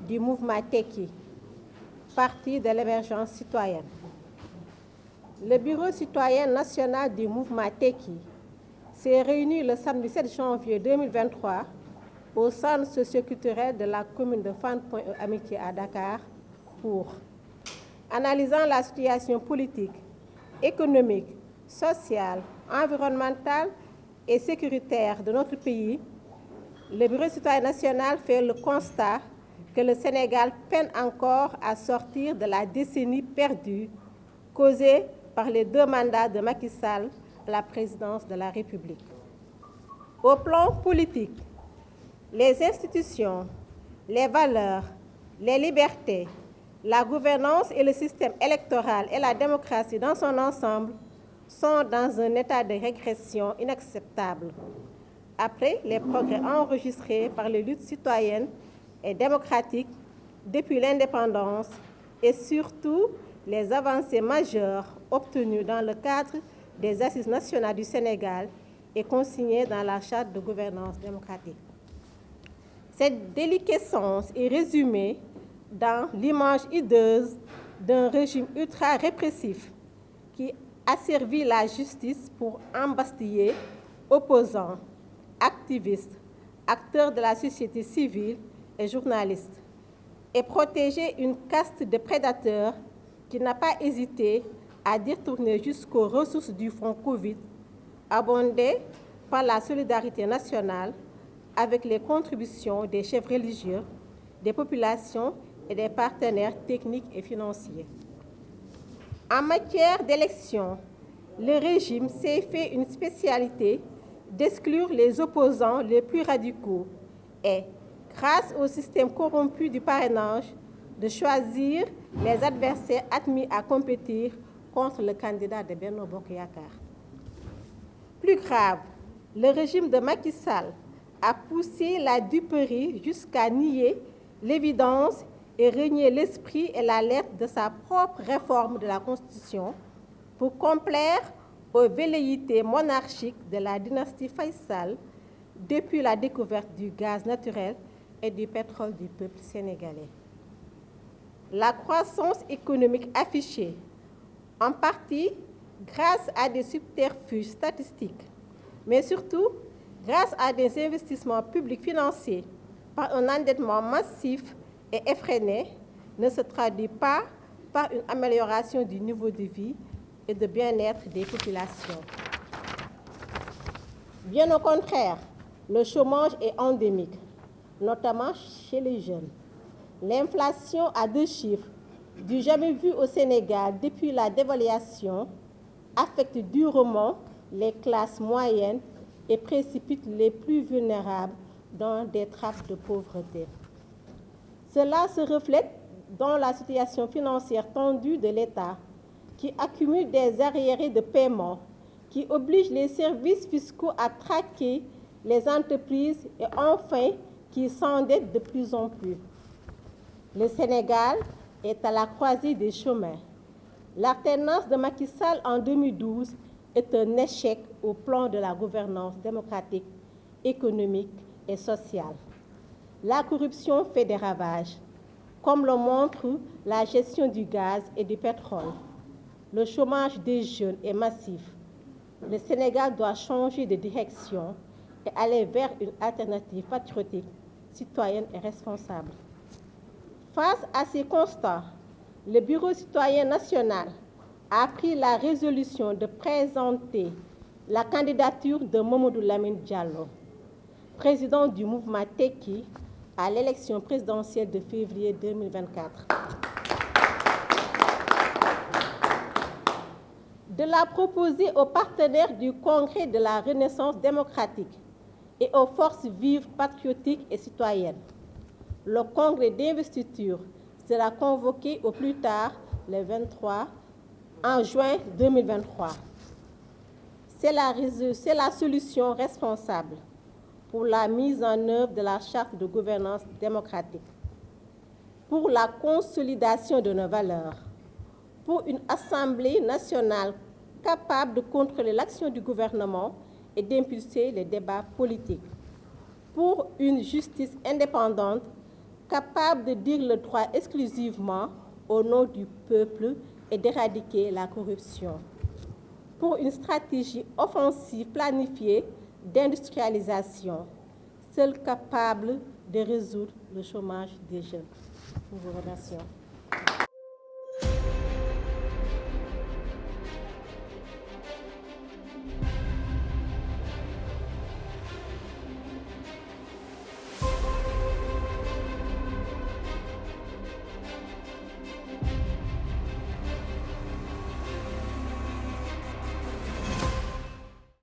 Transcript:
du mouvement Tekki, parti de l'émergence citoyenne. Le Bureau citoyen national du mouvement Tekki s'est réuni le samedi 7 janvier 2023 au centre socioculturel de la commune de Fann Point E Amitié à Dakar pour, analysant la situation politique, économique, sociale, environnementale et sécuritaire de notre pays, le Bureau citoyen national fait le constat que le Sénégal peine encore à sortir de la décennie perdue causée par les 2 mandats de Macky Sall à la présidence de la République. Au plan politique, les institutions, les valeurs, les libertés, la gouvernance et le système électoral et la démocratie dans son ensemble sont dans un état de régression inacceptable. Après les progrès enregistrés par les luttes citoyennes et démocratiques depuis l'indépendance et surtout les avancées majeures obtenues dans le cadre des Assises nationales du Sénégal et consignées dans la Charte de gouvernance démocratique. Cette déliquescence est résumée dans l'image hideuse d'un régime ultra-répressif qui asservit la justice pour embastiller opposants, activistes, acteurs de la société civile et journalistes, et protéger une caste de prédateurs qui n'a pas hésité à détourner jusqu'aux ressources du fonds Covid, abondé par la solidarité nationale avec les contributions des chefs religieux, des populations et des partenaires techniques et financiers. En matière d'élection, le régime s'est fait une spécialité d'exclure les opposants les plus radicaux et, grâce au système corrompu du parrainage, de choisir les adversaires admis à compétir contre le candidat de Benno Bokk Yakaar. Plus grave, le régime de Macky Sall a poussé la duperie jusqu'à nier l'évidence et renier l'esprit et la lettre de sa propre réforme de la Constitution pour complaire aux velléités monarchiques de la dynastie Faye Sall depuis la découverte du gaz naturel et du pétrole du peuple sénégalais. La croissance économique affichée, en partie grâce à des subterfuges statistiques, mais surtout grâce à des investissements publics financés par un endettement massif et effréné, ne se traduit pas par une amélioration du niveau de vie et de bien-être des populations. Bien au contraire, le chômage est endémique, notamment chez les jeunes. L'inflation à 2 chiffres, du jamais vu au Sénégal depuis la dévaluation, affecte durement les classes moyennes et précipite les plus vulnérables dans des trappes de pauvreté. Cela se reflète dans la situation financière tendue de l'État, qui accumule des arriérés de paiement, qui oblige les services fiscaux à traquer les entreprises et enfin qui s'endettent de plus en plus. Le Sénégal est à la croisée des chemins. L'alternance de Macky Sall en 2012 est un échec au plan de la gouvernance démocratique, économique et sociale. La corruption fait des ravages, comme le montre la gestion du gaz et du pétrole. Le chômage des jeunes est massif. Le Sénégal doit changer de direction et aller vers une alternative patriotique, citoyenne et responsable. Face à ces constats, le Bureau citoyen national a pris la résolution de présenter la candidature de Mamadou Lamine Diallo, président du mouvement Tekki, à l'élection présidentielle de février 2024. De la proposer aux partenaires du Congrès de la Renaissance démocratique et aux forces vives patriotiques et citoyennes. Le congrès d'investiture sera convoqué au plus tard le 23 en juin 2023. C'est la solution responsable pour la mise en œuvre de la Charte de gouvernance démocratique, pour la consolidation de nos valeurs, pour une Assemblée nationale capable de contrôler l'action du gouvernement et d'impulser les débats politiques, pour une justice indépendante capable de dire le droit exclusivement au nom du peuple et d'éradiquer la corruption. Pour une stratégie offensive planifiée d'industrialisation, seule capable de résoudre le chômage des jeunes. Nous vous remercions.